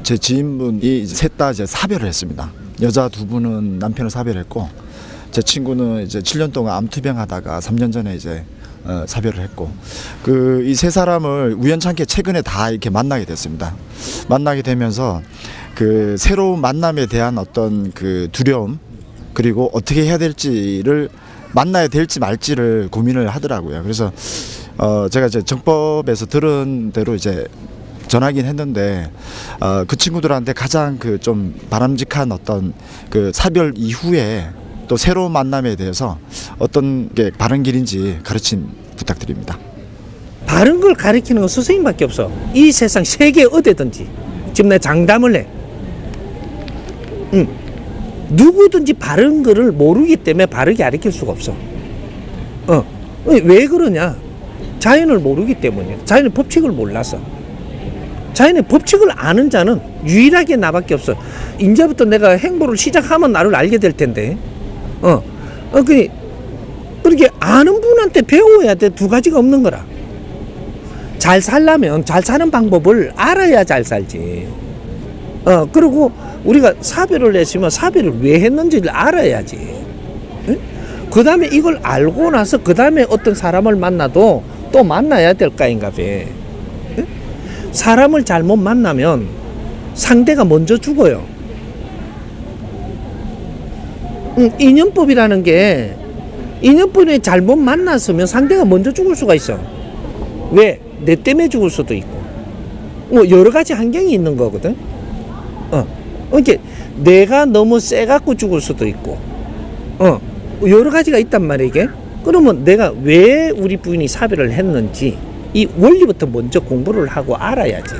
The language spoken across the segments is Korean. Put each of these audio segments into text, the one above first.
제 지인분이 셋 다 이제 사별을 했습니다. 여자 두 분은 남편을 사별했고, 제 친구는 이제 7년 동안 암투병 하다가 3년 전에 이제 사별을 했고, 이 세 사람을 우연찮게 최근에 다 이렇게 만나게 됐습니다. 만나게 되면서 그 새로운 만남에 대한 어떤 그 두려움, 그리고 어떻게 해야 될지를, 만나야 될지 말지를 고민을 하더라고요. 그래서 제가 이제 정법에서 들은 대로 이제 전하긴 했는데, 그 친구들한테 가장 그 좀 바람직한 어떤 그 사별 이후에 또 새로운 만남에 대해서 어떤 게 바른 길인지 가르침 부탁드립니다. 바른 걸 가르치는 건 선생님밖에 없어. 이 세상 세계 어디든지. 지금 내가 장담을 해. 누구든지 바른 거를 모르기 때문에 바르게 가르칠 수가 없어. 왜 그러냐? 자연을 모르기 때문이야. 자연의 법칙을 몰라서. 자연의 법칙을 아는 자는 유일하게 나밖에 없어. 이제부터 내가 행보를 시작하면 나를 알게 될 텐데. 그렇게 아는 분한테 배워야 돼. 두 가지가 없는 거라. 잘 살려면 잘 사는 방법을 알아야 잘 살지. 그리고 우리가 사별을 했으면 사별을 왜 했는지를 알아야지. 그 다음에 이걸 알고 나서 그 다음에 어떤 사람을 만나도 또 만나야 될 까인가 봐. 사람을 잘못 만나면 상대가 먼저 죽어요. 인연법이라는 게, 인연법에 잘못 만났으면 상대가 먼저 죽을 수가 있어. 왜? 내 때문에 죽을 수도 있고. 여러 가지 환경이 있는 거거든. 이렇게 내가 너무 세갖고 죽을 수도 있고. 여러 가지가 있단 말이야, 이게. 그러면 내가 왜 우리 부인이 사별을 했는지 이 원리부터 먼저 공부를 하고 알아야지.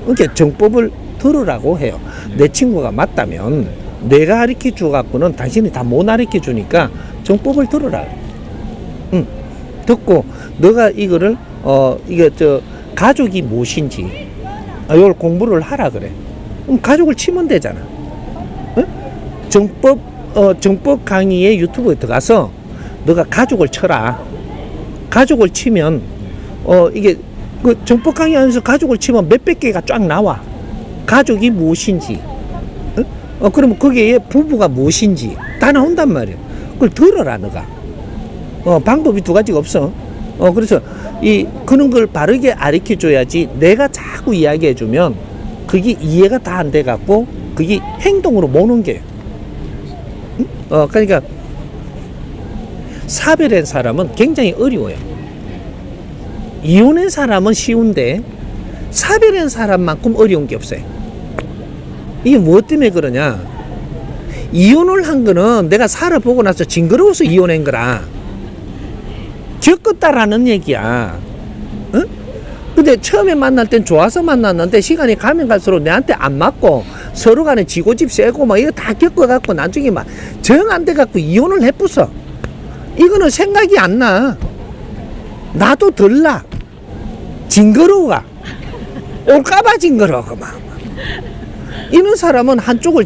그러니까 정법을 들으라고 해요. 내 친구가 맞다면 내가 가르쳐 주갖고는 당신이 다 못 가르쳐 주니까 정법을 들으라. 듣고 너가 이거를 가족이 무엇인지 이걸 공부를 하라 그래. 그럼 가족을 치면 되잖아. 정법 강의에 유튜브에 들어가서 너가 가족을 쳐라. 가족을 치면 이게 그 정법 강의하면서 가족을 치면 몇백 개가 쫙 나와. 가족이 무엇인지, 그러면 거기에 부부가 무엇인지 다 나온단 말이야. 그걸 들어라 너가. 방법이 두 가지가 없어. 그래서 그런 걸 바르게 가르쳐 줘야지. 내가 자꾸 이야기해 주면 그게 이해가 다 안 돼 갖고 그게 행동으로 못 옮겨요. 그러니까 사별한 사람은 굉장히 어려워요. 이혼한 사람은 쉬운데 사별한 사람만큼 어려운 게 없어요. 이게 무엇 때문에 그러냐? 이혼을 한 거는 내가 살아보고 나서 징그러워서 이혼한 거라. 겪었다라는 얘기야. 근데 처음에 만날 땐 좋아서 만났는데 시간이 가면 갈수록 내한테 안 맞고 서로 간에 지고집 세고 막 이거 다 겪어갖고 나중에 막 정 안 돼갖고 이혼을 해부서. 이거는 생각이 안 나. 나도 덜 나. 징그러워. 올까봐 징그러워. 이런 사람은 한쪽을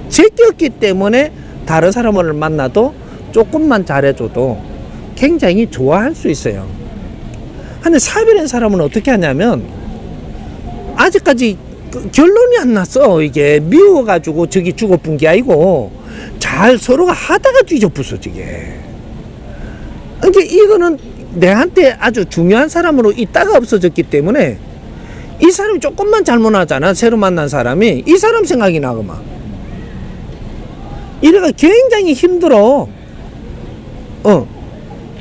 제꼈기 때문에 다른 사람을 만나도 조금만 잘해줘도 굉장히 좋아할 수 있어요. 근데 사별한 사람은 어떻게 하냐면 아직까지 결론이 안 났어. 이게 미워가지고 저기 죽어뿐 게 아니고 잘 서로가 하다가 뒤져부서 저게. 그러니까 이거는 내한테 아주 중요한 사람으로 있다가 없어졌기 때문에 이 사람이 조금만 잘못하잖아. 새로 만난 사람이 이 사람 생각이 나고만. 이래가 굉장히 힘들어.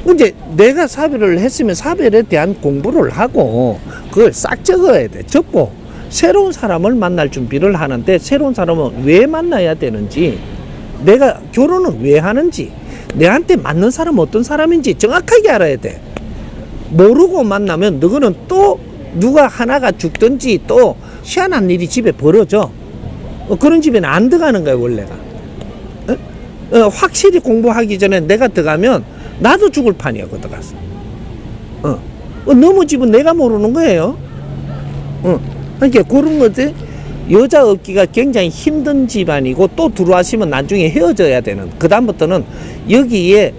근데 내가 사별을 했으면 사별에 대한 공부를 하고 그걸 싹 적어야 돼. 적고 새로운 사람을 만날 준비를 하는데 새로운 사람은 왜 만나야 되는지, 내가 결혼을 왜 하는지, 내한테 맞는 사람은 어떤 사람인지 정확하게 알아야 돼. 모르고 만나면 너는 또 누가 하나가 죽든지 또 희한한 일이 집에 벌어져. 그런 집에는 안 들어가는 거야 원래가. 확실히 공부하기 전에 내가 들어가면 나도 죽을 판이야. 그 들어가서 넘어지면 내가 모르는 거예요. 그러니까 그런 것들 여자 얻기가 굉장히 힘든 집안이고 또 들어와시면 나중에 헤어져야 되는. 그 다음부터는 여기에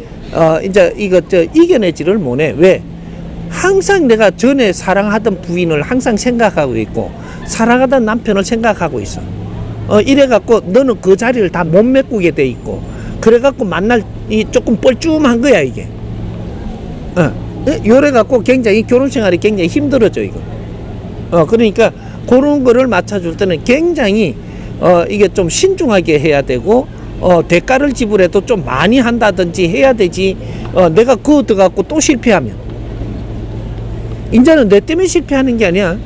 이제 이거 이겨내지를 못해. 왜? 항상 내가 전에 사랑하던 부인을 항상 생각하고 있고 사랑하던 남편을 생각하고 있어. 이래갖고 너는 그 자리를 다 못 메꾸게 돼 있고 그래갖고 만날 이 조금 뻘쭘한 거야 이게. 요래갖고 굉장히 결혼 생활이 굉장히 힘들어져 이거. 그러니까 그런 거를 맞춰줄 때는 굉장히 이게 좀 신중하게 해야 되고 대가를 지불해도 좀 많이 한다든지 해야 되지. 내가 그거 들어갖고 또 실패하면 이제는 내 때문에 실패하는 게 아니야.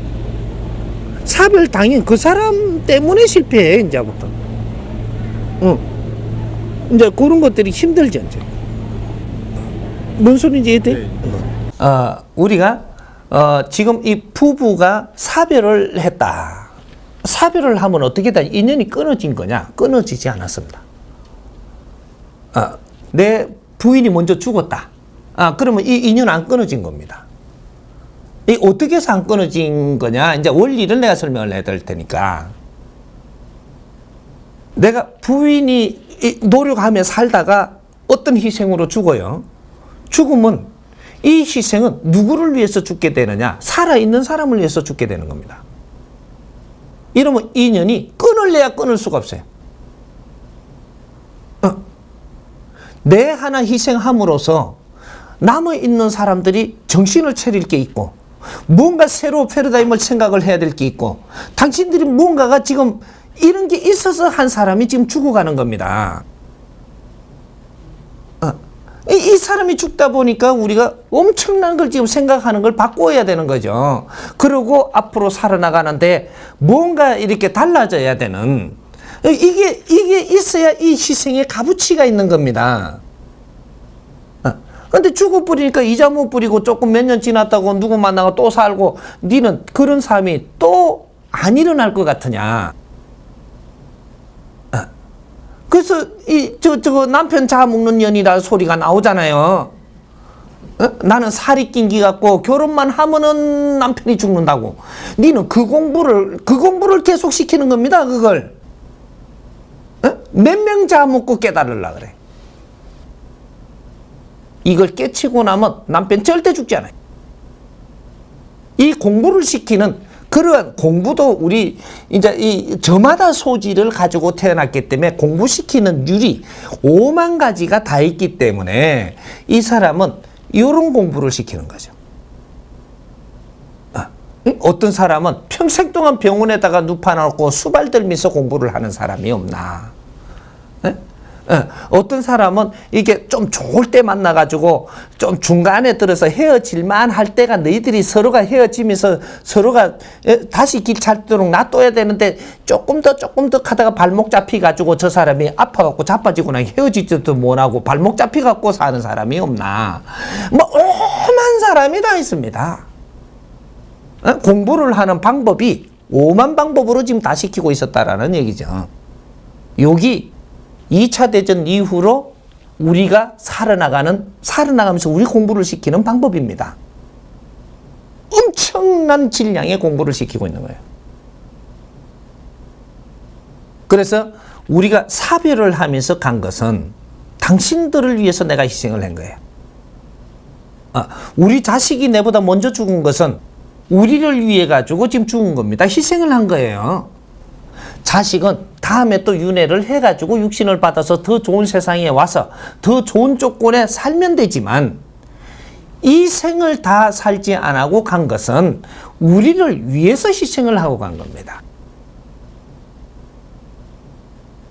사별 당연 그 사람 때문에 실패해 이제부터. 이제 그런 것들이 힘들지 이제. 뭔 소리인지 이해돼? 우리가 지금 이 부부가 사별을 했다. 사별을 하면 어떻게 다 인연이 끊어진 거냐? 끊어지지 않았습니다. 내 부인이 먼저 죽었다. 그러면 이 인연 안 끊어진 겁니다. 이 어떻게 해서 안 끊어진 거냐? 이제 원리를 내가 설명을 해드릴 테니까. 내가 부인이 노력하며 살다가 어떤 희생으로 죽어요. 죽으면 이 희생은 누구를 위해서 죽게 되느냐? 살아있는 사람을 위해서 죽게 되는 겁니다. 이러면 인연이 끊을래야 끊을 수가 없어요. 내 하나 희생함으로써 남아있는 사람들이 정신을 차릴 게 있고 뭔가 새로 패러다임을 생각을 해야 될 게 있고 당신들이 뭔가가 지금 이런 게 있어서 한 사람이 지금 죽어가는 겁니다. 이 사람이 죽다 보니까 우리가 엄청난 걸 지금 생각하는 걸 바꿔야 되는 거죠. 그리고 앞으로 살아나가는데 뭔가 이렇게 달라져야 되는 이게 있어야 이 희생의 값어치가 있는 겁니다. 근데 죽어버리니까 이자 못 부리고 조금 몇 년 지났다고 누구 만나고 또 살고 니는 그런 삶이 또 안 일어날 것 같으냐. 그래서 저거 남편 잡아먹는 년이라 소리가 나오잖아요. 나는 살이 낀기 같고 결혼만 하면은 남편이 죽는다고. 니는 그 공부를 계속 시키는 겁니다. 그걸 몇 명 잡아먹고 깨달으려 그래. 이걸 깨치고 나면 남편 절대 죽지 않아요. 이 공부를 시키는 그러한 공부도 우리 이제 저마다 소질을 가지고 태어났기 때문에 공부시키는 율이 5만 가지가 다 있기 때문에 이 사람은 이런 공부를 시키는 거죠. 어떤 사람은 평생 동안 병원에다가 눕혀놓고 수발 들면서 공부를 하는 사람이 없나? 어떤 사람은 이게 좀 좋을 때 만나가지고 좀 중간에 들어서 헤어질만 할 때가 너희들이 서로가 헤어지면서 서로가 다시 길 찾도록 놔둬야 되는데 조금 더 하다가 발목 잡히가지고 저 사람이 아파갖고 자빠지고 나 헤어지지도 못하고 발목 잡히갖고 사는 사람이 없나. 뭐 오만 사람이 다 있습니다. 공부를 하는 방법이 5만 방법으로 지금 다 시키고 있었다라는 얘기죠. 여기 2차 대전 이후로 우리가 살아나가면서 우리 공부를 시키는 방법입니다. 엄청난 질량의 공부를 시키고 있는 거예요. 그래서 우리가 사별을 하면서 간 것은 당신들을 위해서 내가 희생을 한 거예요. 우리 자식이 내보다 먼저 죽은 것은 우리를 위해 가지고 지금 죽은 겁니다. 희생을 한 거예요. 자식은 다음에 또 윤회를 해가지고 육신을 받아서 더 좋은 세상에 와서 더 좋은 조건에 살면 되지만 이 생을 다 살지 않고 간 것은 우리를 위해서 희생을 하고 간 겁니다.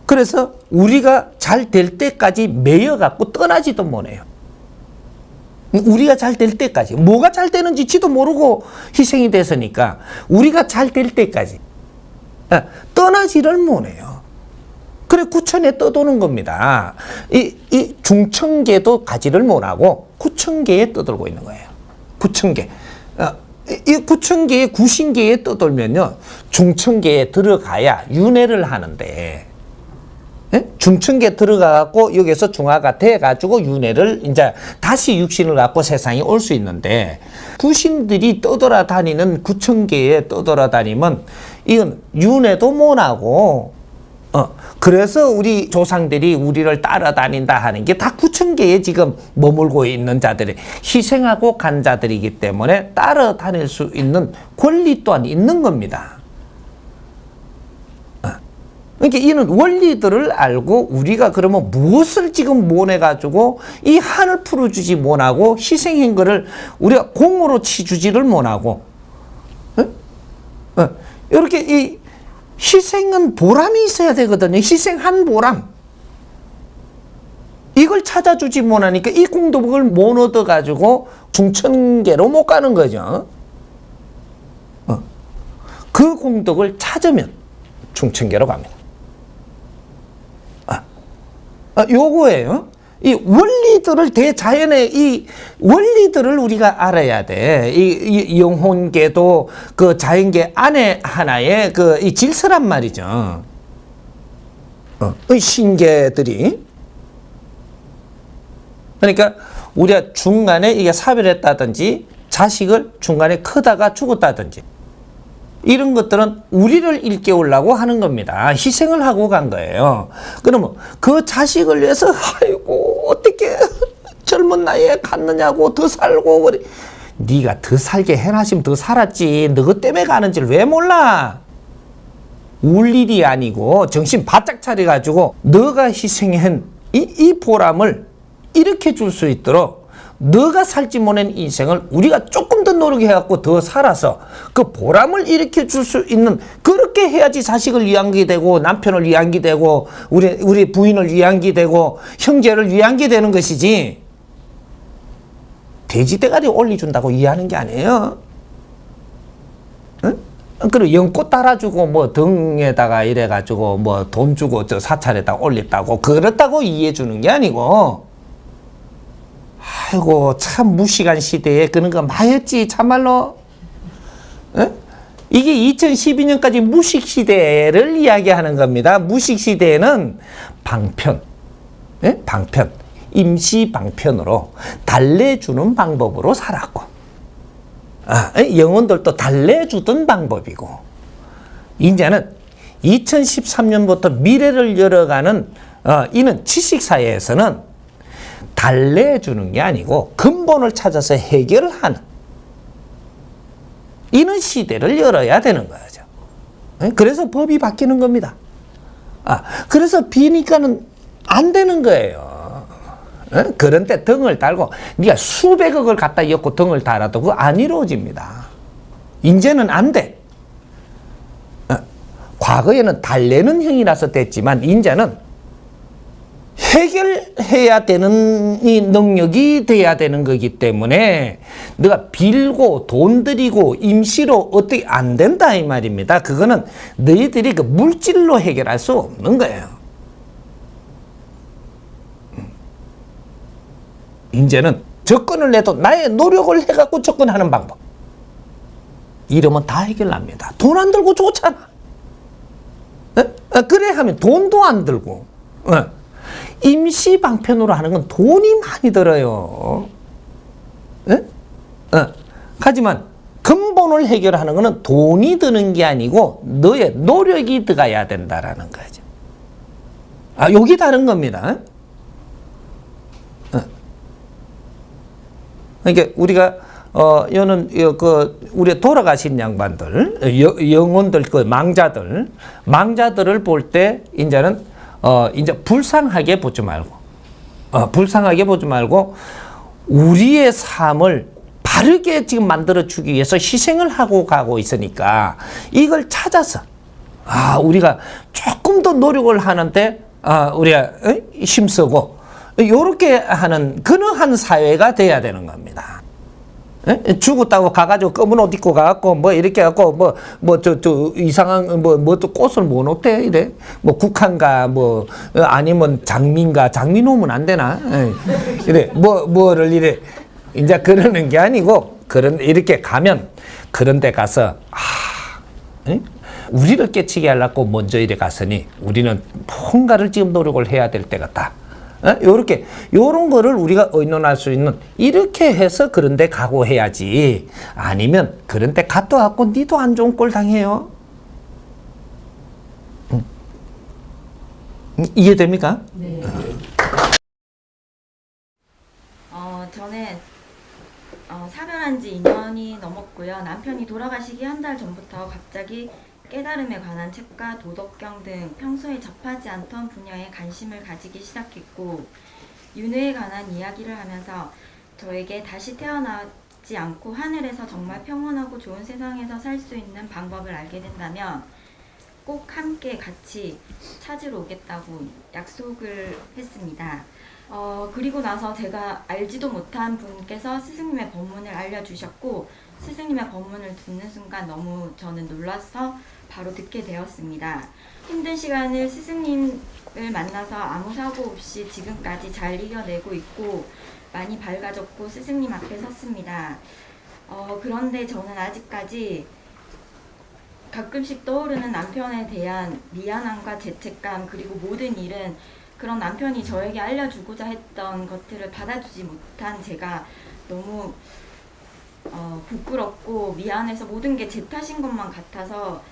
그래서 우리가 잘 될 때까지 매여갖고 떠나지도 못해요. 우리가 잘 될 때까지 뭐가 잘 되는지 지도 모르고 희생이 됐으니까 우리가 잘 될 때까지 떠나지를 못해요. 그래 구천에 떠도는 겁니다. 이 중천계도 가지를 못하고 구천계에 떠돌고 있는 거예요. 구천계. 이 구천계의 구신계에 떠돌면요 중천계에 들어가야 윤회를 하는데 중천계 들어가갖고 여기서 중화가 돼가지고 윤회를 이제 다시 육신을 갖고 세상에 올 수 있는데 구신들이 떠돌아다니는 구천계에 떠돌아다니면 이건 윤회도 못하고 그래서 우리 조상들이 우리를 따라다닌다 하는 게 다 구천계에 지금 머물고 있는 자들이 희생하고 간 자들이기 때문에 따라다닐 수 있는 권리 또한 있는 겁니다. 그러니까 이는 원리들을 알고 우리가 그러면 무엇을 지금 못해가지고 이 한을 풀어주지 못하고 희생행거를 우리가 공으로 치주지를 못하고 이렇게 이 희생은 보람이 있어야 되거든요. 희생한 보람. 이걸 찾아주지 못하니까 이 공덕을 못 얻어가지고 중천계로 못 가는 거죠. 그 공덕을 찾으면 중천계로 갑니다. 요거예요. 이 원리들을 대자연의 이 원리들을 우리가 알아야 돼. 이 영혼계도 그 자연계 안에 하나의 그 이 질서란 말이죠. 이 신계들이. 그러니까 우리가 중간에 이게 사별했다든지 자식을 중간에 크다가 죽었다든지 이런 것들은 우리를 일깨우려고 하는 겁니다. 희생을 하고 간 거예요. 그러면 그 자식을 위해서 아이고 어떻게 젊은 나이에 갔느냐고 더 살고 그래. 네가 더 살게 해놨으면 더 살았지. 너그 때문에 가는지를 왜 몰라? 울 일이 아니고 정신 바짝 차려가지고 너가 희생한 이 보람을 일으켜 줄 수 있도록 너가 살지 못한 인생을 우리가 조금 더 노력해갖고 더 살아서 그 보람을 일으켜 줄 수 있는 그렇게 해야지 자식을 위한 게 되고 남편을 위한 게 되고 우리 부인을 위한 게 되고 형제를 위한 게 되는 것이지 돼지 대가리 올려준다고 이해하는 게 아니에요. 응? 그리고 연꽃 달아주고 뭐 등에다가 이래가지고 뭐 돈 주고 저 사찰에다 올렸다고 그렇다고 이해해 주는 게 아니고 아이고 참 무식한 시대에 그런 거 많았지 참말로. 에? 이게 2012년까지 무식 시대를 이야기하는 겁니다. 무식 시대에는 방편, 에? 방편, 임시 방편으로 달래주는 방법으로 살았고, 영혼들도 달래주던 방법이고, 이제는 2013년부터 미래를 열어가는 이는 지식사회에서는 달래주는 게 아니고 근본을 찾아서 해결하는 이런 시대를 열어야 되는 거죠. 그래서 법이 바뀌는 겁니다. 그래서 비니까는 안 되는 거예요. 그런데 등을 달고 네가 수백억을 갖다 엮고 등을 달아도 그거 안 이루어집니다. 이제는 안 돼. 과거에는 달래는 형이라서 됐지만 이제는 해결해야 되는 이 능력이 돼야 되는 거기 때문에 내가 빌고 돈 들이고 임시로 어떻게 안 된다 이 말입니다. 그거는 너희들이 그 물질로 해결할 수 없는 거예요. 이제는 접근을 해도 나의 노력을 해갖고 접근하는 방법. 이러면 다 해결납니다. 돈 안 들고 좋잖아. 그래 하면 돈도 안 들고. 임시 방편으로 하는 건 돈이 많이 들어요. 하지만 근본을 해결하는 것은 돈이 드는 게 아니고 너의 노력이 들어가야 된다라는 거죠. 여기 다른 겁니다. 그러니까 우리가 여는 우리 돌아가신 양반들, 영혼들, 그 망자들을 볼 때 이제는 이제 불쌍하게 보지 말고, 불쌍하게 보지 말고, 우리의 삶을 바르게 지금 만들어주기 위해서 희생을 하고 가고 있으니까, 이걸 찾아서, 우리가 조금 더 노력을 하는데, 우리가 힘쓰고, 요렇게 하는, 그러한 사회가 돼야 되는 겁니다. 죽었다고 가가지고 검은 옷 입고 가갖고 뭐 이렇게 해갖고 이상한 또 꽃을 못 놓대 이래 뭐 국한가 뭐 아니면 장민 오면 안 되나 이래 뭐를 이래 이제 그러는 게 아니고 이렇게 가면 그런데 가서 우리를 깨치게 하려고 먼저 이래 갔으니 우리는 뭔가를 지금 노력을 해야 될 때가 다. 요렇게 요런 거를 우리가 의논할 수 있는 이렇게 해서 그런데 가고 해야지. 아니면 그런데 갔다 왔고 니도 안 좋은 꼴 당해요. 이해됩니까? 네. 저는 사별한 지 2년이 넘었고요. 남편이 돌아가시기 한 달 전부터 갑자기 깨달음에 관한 책과 도덕경 등 평소에 접하지 않던 분야에 관심을 가지기 시작했고, 윤회에 관한 이야기를 하면서 저에게 다시 태어나지 않고 하늘에서 정말 평온하고 좋은 세상에서 살 수 있는 방법을 알게 된다면 꼭 함께 같이 찾으러 오겠다고 약속을 했습니다. 그리고 나서 제가 알지도 못한 분께서 스승님의 법문을 알려주셨고, 스승님의 법문을 듣는 순간 너무 저는 놀라서 바로 듣게 되었습니다. 힘든 시간을 스승님을 만나서 아무 사고 없이 지금까지 잘 이겨내고 있고 많이 밝아졌고 스승님 앞에 섰습니다. 그런데 저는 아직까지 가끔씩 떠오르는 남편에 대한 미안함과 죄책감, 그리고 모든 일은 그런 남편이 저에게 알려주고자 했던 것들을 받아주지 못한 제가 너무 부끄럽고 미안해서 모든 게 제 탓인 것만 같아서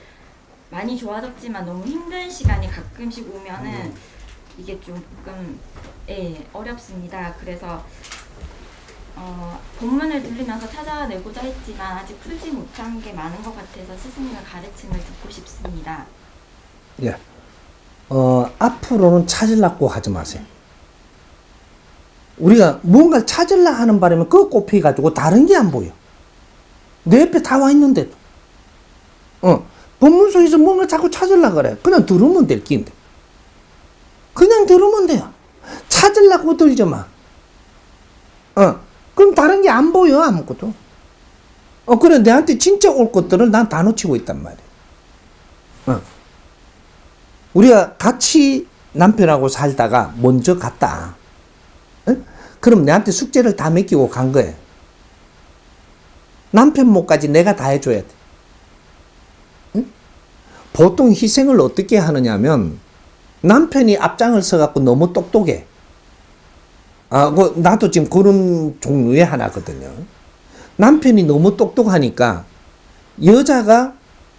많이 좋아졌지만 너무 힘든 시간이 가끔씩 오면은 이게 조금 어렵습니다. 그래서 본문을 들으면서 찾아내고자 했지만 아직 풀지 못한 게 많은 것 같아서 스승님의 가르침을 듣고 싶습니다. 예. 앞으로는 찾으려고 하지 마세요. 우리가 뭔가를 찾으려 하는 바람에 그거 꼽혀가지고 다른 게 안 보여. 내 옆에 다 와 있는데도. 본문 속에서 뭔가 자꾸 찾으려 그래. 그냥 들으면 될 긴데. 그냥 들으면 돼요. 찾으려고 들지 마. 그럼 다른 게 안 보여, 아무것도. 그래, 내한테 진짜 올 것들을 난 다 놓치고 있단 말이야. 우리가 같이 남편하고 살다가 먼저 갔다. 그럼 내한테 숙제를 다 맡기고 간 거예요. 남편 몫까지 내가 다 해줘야 돼. 보통 희생을 어떻게 하느냐면 남편이 앞장을 서갖고 너무 똑똑해. 나도 지금 그런 종류의 하나거든요. 남편이 너무 똑똑하니까 여자가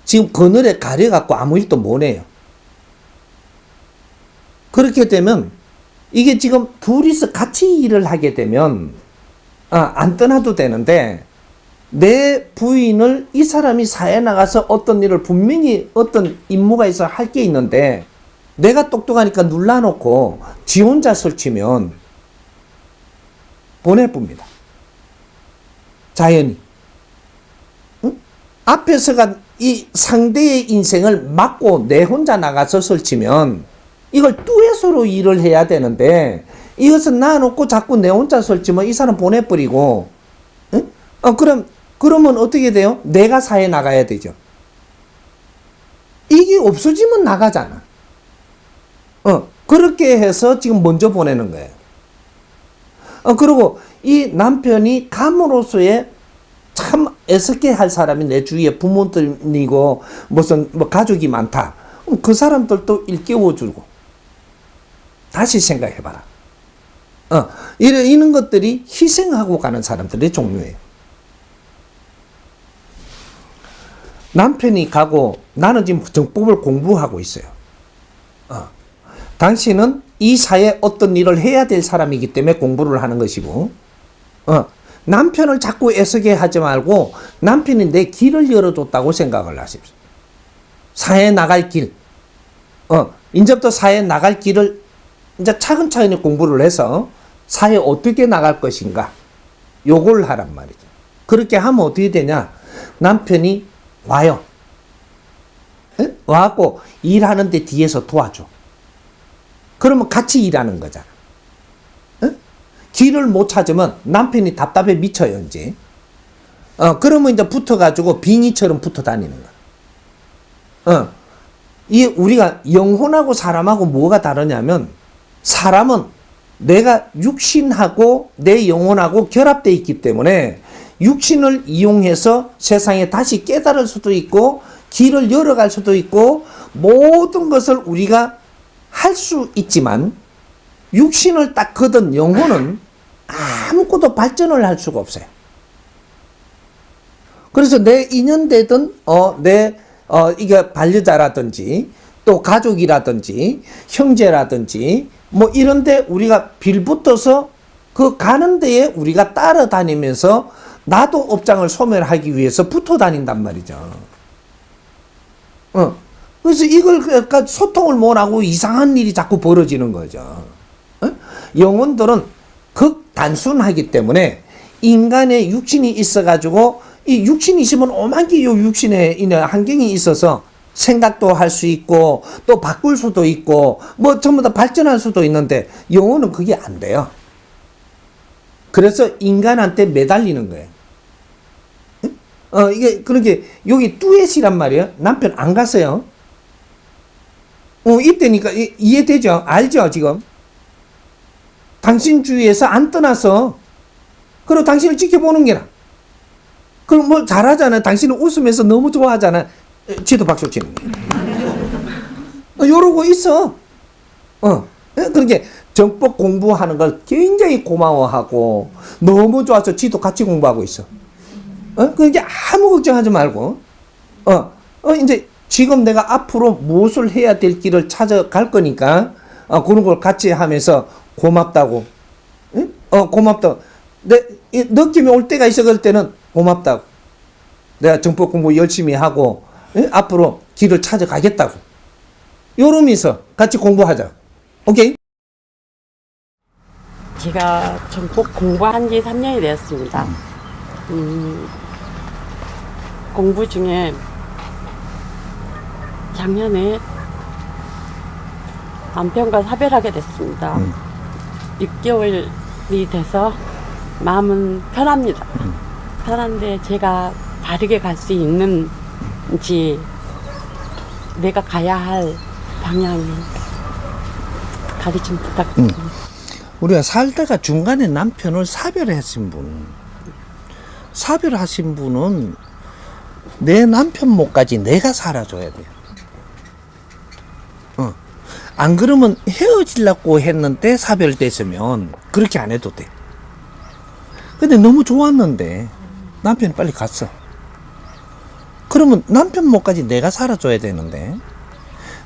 지금 그늘에 가려갖고 아무 일도 못 해요. 그렇게 되면 이게 지금 둘이서 같이 일을 하게 되면 안 떠나도 되는데, 내 부인을 이 사람이 사회에 나가서 어떤 일을 분명히 어떤 임무가 있어 할 게 있는데 내가 똑똑하니까 눌러놓고 지 혼자 설치면 보내봅니다. 자연히. 앞에서가 이 상대의 인생을 막고 내 혼자 나가서 설치면 이걸 듀엣으로 일을 해야 되는데 이것은 놔놓고 자꾸 내 혼자 설치면 이 사람 보내버리고, 그러면 어떻게 돼요? 내가 사회에 나가야 되죠. 이게 없어지면 나가잖아. 그렇게 해서 지금 먼저 보내는 거예요. 그리고 이 남편이 감으로서의 참 애석해 할 사람이 내 주위에 부모들이고 무슨 가족이 많다. 그 사람들도 일깨워주고 다시 생각해봐라. 이런 것들이 희생하고 가는 사람들의 종류예요. 남편이 가고 나는 지금 정법을 공부하고 있어요. 당신은 이 사회에 어떤 일을 해야 될 사람이기 때문에 공부를 하는 것이고, 남편을 자꾸 애쓰게 하지 말고 남편이 내 길을 열어줬다고 생각을 하십시오. 사회에 나갈 길, 이제부터 사회에 나갈 길을 이제 차근차근히 공부를 해서 사회에 어떻게 나갈 것인가, 요걸 하란 말이죠. 그렇게 하면 어떻게 되냐? 남편이 와요. 와갖고 일하는데 뒤에서 도와줘. 그러면 같이 일하는 거잖아. 길을 못 찾으면 남편이 답답해 미쳐요, 이제. 그러면 이제 붙어가지고 빙의처럼 붙어 다니는 거야. 이 우리가 영혼하고 사람하고 뭐가 다르냐면, 사람은 내가 육신하고 내 영혼하고 결합되어 있기 때문에 육신을 이용해서 세상에 다시 깨달을 수도 있고 길을 열어갈 수도 있고 모든 것을 우리가 할 수 있지만, 육신을 딱 거둔 영혼은 아무것도 발전을 할 수가 없어요. 그래서 내 인연되든 이게 반려자라든지 또 가족이라든지 형제라든지 뭐 이런데 우리가 빌붙어서 그 가는 데에 우리가 따라다니면서 나도 업장을 소멸하기 위해서 붙어 다닌단 말이죠. 그래서 이걸 그러니까 소통을 못하고 이상한 일이 자꾸 벌어지는 거죠. 영혼들은 극 단순하기 때문에 인간의 육신이 있어가지고 이 육신이 있으면 오만기 요 육신에 있는 환경이 있어서 생각도 할 수 있고 또 바꿀 수도 있고 뭐 전부 다 발전할 수도 있는데 영혼은 그게 안 돼요. 그래서 인간한테 매달리는 거예요. 이게 그렇게 여기 뚜엣이란 말이에요. 남편 안 갔어요. 이때니까 이해되죠? 알죠 지금? 당신 주위에서 안 떠나서 그리고 당신을 지켜보는 게라. 그럼 뭐 잘하잖아. 당신은 웃으면서 너무 좋아하잖아. 지도 박수 치는 거야. 이러고 있어. 그렇게 정법 공부하는 걸 굉장히 고마워하고 너무 좋아서 지도 같이 공부하고 있어. 그러니까 아무 걱정하지 말고 이제 지금 내가 앞으로 무엇을 해야 될 길을 찾아갈 거니까 그런 걸 같이 하면서 고맙다고. 고맙다고. 내 느낌이 올 때가 있어. 그럴 때는 고맙다고. 내가 정법 공부 열심히 하고 앞으로 길을 찾아가겠다고. 요러면서 같이 공부하자. 오케이? 제가 정법 공부한 지 3년이 되었습니다. 공부 중에 작년에 남편과 사별하게 됐습니다. 6개월이 돼서 마음은 편합니다. 편한데 제가 바르게 갈 수 있는지 내가 가야 할 방향이 가르침 부탁드립니다. 우리가 살다가 중간에 남편을 사별하신 분은 내 남편 목까지 내가 살아줘야 돼요. 안 그러면 헤어지려고 했는데 사별됐으면 그렇게 안 해도 돼. 근데 너무 좋았는데 남편이 빨리 갔어. 그러면 남편 목까지 내가 살아줘야 되는데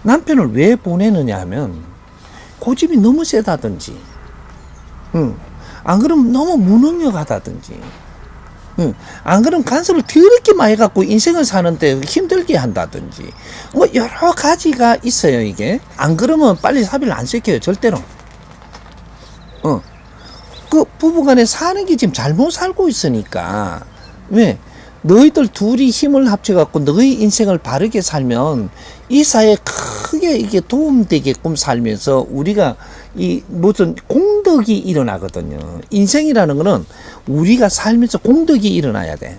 남편을 왜 보내느냐 하면 고집이 너무 세다든지 안 그러면 너무 무능력하다든지 안 그러면 간섭을 더럽게 많이 갖고 인생을 사는데 힘들게 한다든지 뭐 여러 가지가 있어요. 이게 안 그러면 빨리 사별을 안 시켜요. 절대로. 그 부부간에 사는 게 지금 잘못 살고 있으니까 왜 너희들 둘이 힘을 합쳐갖고 너희 인생을 바르게 살면 이 사회에 크게 이게 도움되게끔 살면서 우리가 이 무슨 공덕이 일어나거든요. 인생이라는 거는 우리가 살면서 공덕이 일어나야 돼.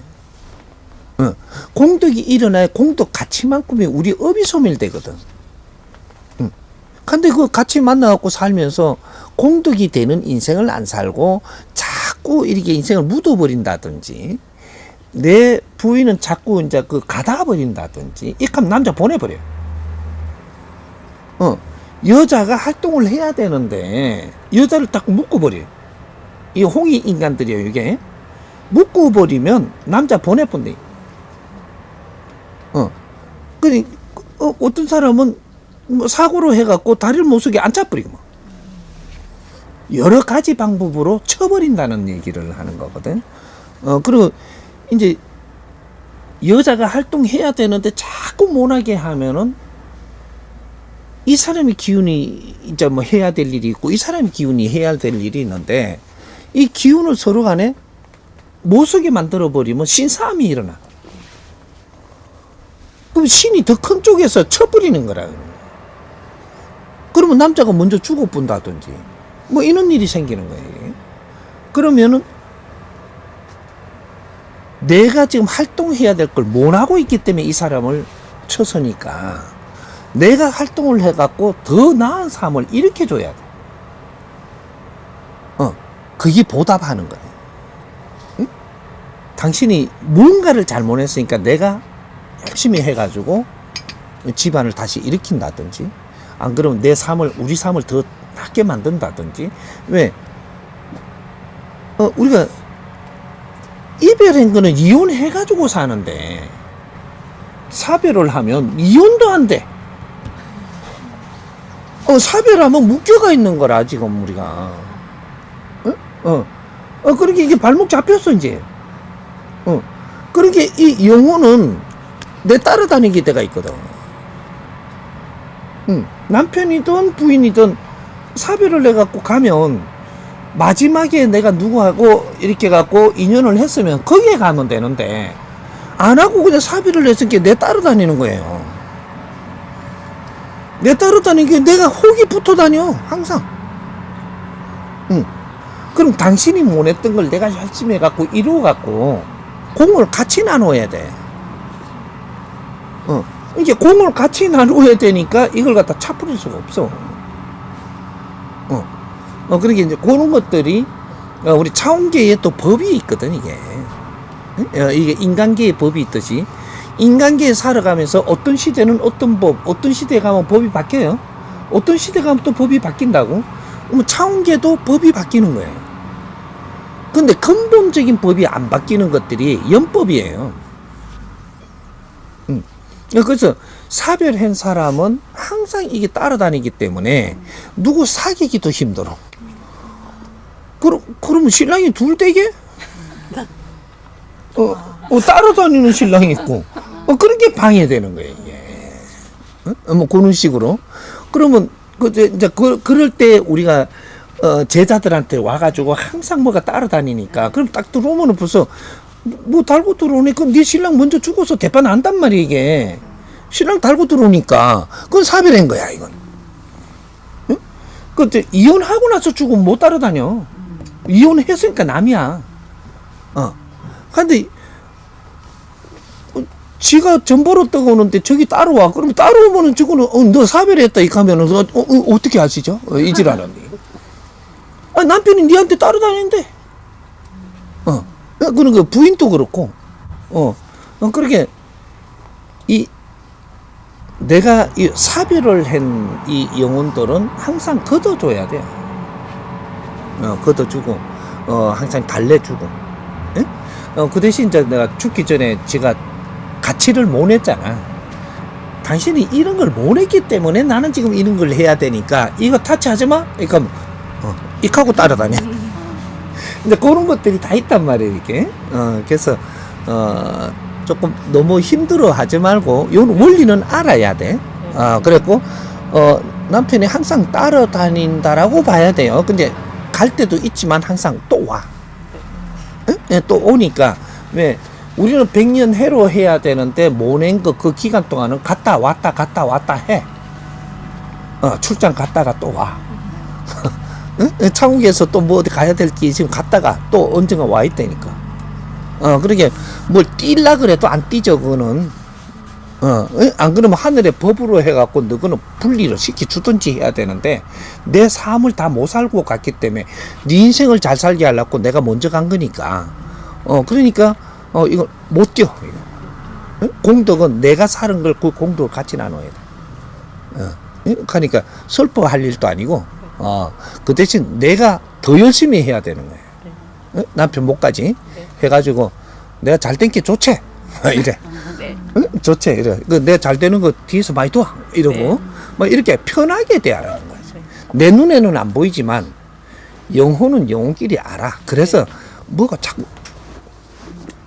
공덕이 일어나야 공덕 가치만큼이 우리 업이 소멸되거든. 근데 그 같이 만나갖고 살면서 공덕이 되는 인생을 안 살고 자꾸 이렇게 인생을 묻어버린다든지 내 부인은 자꾸 이제 그 가다가 버린다든지 이렇게 남자 보내버려요. 여자가 활동을 해야 되는데 여자를 딱 묶어버려요. 이 홍이 인간들이에요. 이게 묶어버리면 남자 보내본대. 그니 어떤 사람은 뭐 사고로 해갖고 다리를 못 서게 앉아버리고 뭐. 여러 가지 방법으로 쳐버린다는 얘기를 하는 거거든. 그리고 이제 여자가 활동해야 되는데 자꾸 못하게 하면은 이 사람이 기운이 이제 뭐 해야 될 일이 있고 이 사람이 기운이 해야 될 일이 있는데 이 기운을 서로 간에 못 쓰게 만들어 버리면 신싸움이 일어나. 그럼 신이 더 큰 쪽에서 쳐버리는 거라. 그러면 남자가 먼저 죽어본다든지 뭐 이런 일이 생기는 거예요. 그러면은 내가 지금 활동해야 될 걸 못하고 있기 때문에 이 사람을 쳐서니까 내가 활동을 해갖고 더 나은 삶을 일으켜줘야 돼. 그게 보답하는 거예요. 응? 당신이 뭔가를 잘못했으니까 내가 열심히 해가지고 집안을 다시 일으킨다든지 안 그러면 내 삶을 우리 삶을 더 낫게 만든다든지 왜? 우리가 이별한 거는 이혼해가지고 사는데 사별을 하면 이혼도 안 돼. 사별하면 묶여가 있는 거라 지금 우리가. 그러니까 이게 발목 잡혔어 이제. 그러니까 이 영혼은 내 따라다니게 돼가 있거든. 남편이든 부인이든 사별을 해갖고 가면 마지막에 내가 누구하고 이렇게 갖고 인연을 했으면 거기에 가면 되는데 안 하고 그냥 사별을 했으니까 내 따라다니는 거예요. 내 따라다니는 게 내가 혹이 붙어 다녀 항상. 그럼 당신이 못했던 걸 내가 열심히 해갖고 이루어갖고 공을 같이 나눠야 돼. 이게 공을 같이 나눠야 되니까 이걸 갖다 차버릴 수가 없어. 그러니까 이제 그런 것들이 우리 차원계에 또 법이 있거든 이게. 이게 인간계의 법이 있듯이 인간계에 살아가면서 어떤 시대는 어떤 법, 어떤 시대에 가면 법이 바뀌어요. 어떤 시대에 가면 또 법이 바뀐다고. 그러면 차원계도 법이 바뀌는 거예요. 근데 근본적인 법이 안 바뀌는 것들이 연법이에요. 그래서 사별한 사람은 항상 이게 따라다니기 때문에 누구 사귀기도 힘들어. 그러면 신랑이 둘 되게? 따라다니는 신랑이 있고, 그런 게 방해되는 거예요, 이게. 뭐, 그런 식으로. 그러면, 이제, 그럴 때 우리가, 제자들한테 와가지고 항상 뭐가 따라다니니까, 그럼 딱 들어오면은 벌써, 뭐 달고 들어오니까 네 신랑 먼저 죽어서 대판 안단 말이야, 이게. 신랑 달고 들어오니까, 그건 사별한 거야, 이건. 응? 근데 이혼하고 나서 죽으면 못 따라다녀. 이혼했으니까 남이야. 근데 지가 전 벌었다고 오는데 저기 따라와. 그러면 따라오면은 저거는 너 사별했다 이렇게 하면은 어떻게 아시죠? 이지라는데. 남편이 니한테 따라다니는데. 그러니까 부인도 그렇고. 그렇게 내가 이 사별을 한 이 영혼들은 항상 걷어줘야 돼. 걷어주고 항상 달래주고. 그 대신 이제 내가 죽기 전에 제가 가치를 못 냈잖아. 당신이 이런 걸 못 했기 때문에 나는 지금 이런 걸 해야 되니까 이거 타치하지 마? 그러니까 이하고 따라다녀. 근데 그런 것들이 다 있단 말이에요, 이렇게. 그래서 조금 너무 힘들어 하지 말고 요 원리는 알아야 돼. 그랬고 남편이 항상 따라다닌다라고 봐야 돼요. 근데 갈 때도 있지만 항상 또 와. 또 오니까 왜 우리는 100년 해로 해야 되는데 모낸 거 그 기간 동안은 갔다 왔다 해. 출장 갔다가 또 와. 창욱에서 또 뭐 어디 가야 될 게 지금 갔다가 또 언젠가 와 있다니까. 그러게 뭘 뛸라 그래도 안 뛰죠 그거는. 안 그러면 하늘의 법으로 해갖고 너거는 분리를 시켜주든지 해야 되는데 내 삶을 다 못 살고 갔기 때문에 네 인생을 잘 살게 하려고 내가 먼저 간 거니까 그러니까 이거 못 뛰어. 공덕은 내가 사는 걸 그 공덕을 같이 나눠야 돼. 그러니까 슬퍼할 일도 아니고 그 대신 내가 더 열심히 해야 되는 거예요. 남편 목까지 해가지고 내가 잘 된 게 좋지 이래. 좋지 이래. 내가 잘 되는 거 뒤에서 많이 도와 이러고 뭐 이렇게 편하게 대하라는 거지. 내 눈에는 안 보이지만 영혼은 영혼끼리 알아. 그래서 뭐가 자꾸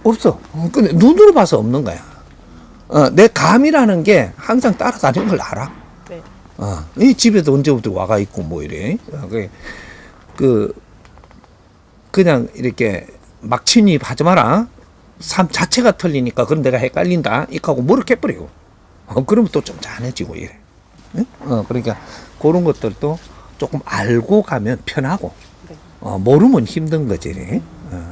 없어. 근데 눈으로 봐서 없는 거야. 내 감이라는 게 항상 따라다니는 걸 알아. 이 집에도 언제부터 와가 있고 뭐 이래. 그냥 이렇게 막 침입하지 마라. 삶 자체가 틀리니까 그럼 내가 헷갈린다. 이렇게 하고 뭐를 깨버리고. 그러면 또 좀 짠해지고 이래. 그러니까 그런 것들도 조금 알고 가면 편하고 모르면 힘든 거지.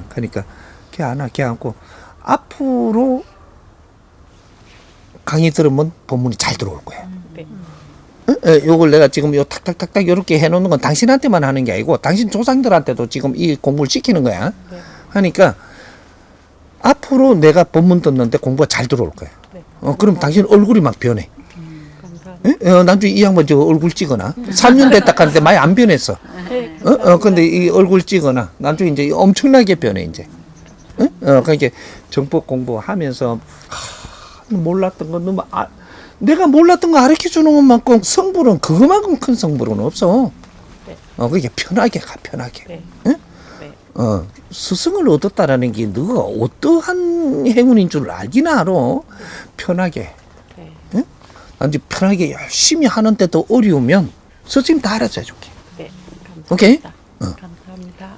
그러니까 걔 안아 걔 안고 앞으로 강의 들으면 본문이 잘 들어올 거야. 요걸 내가 지금 요 탁탁탁탁 요렇게 해놓는 건 당신한테만 하는 게 아니고 당신 조상들한테도 지금 이 공부를 시키는 거야. 하니까 앞으로 내가 본문 듣는데 공부가 잘 들어올 거야. 그럼 당신 얼굴이 막 변해. 나중에 이 양반 저 얼굴 찍어놔. 3년 됐다 하는데 많이 안 변했어. 근데 이 얼굴 찍어놔. 나중에 이제 엄청나게 변해, 이제. 그러니까 정법 공부하면서, 몰랐던 건 너무, 내가 몰랐던 거 가르쳐 주는 것만큼 성불은 그거만큼 큰 성불은 없어. 네. 그게 편하게 가, 편하게. 네. 응? 네. 스승을 얻었다라는 게 너가 어떠한 행운인 줄 알긴 알아. 편하게. 네. 응? 아주 편하게 열심히 하는데도 어려우면 스승님 다 알아서 해줄게. 네. 감사합니다. 오케이? 감사합니다.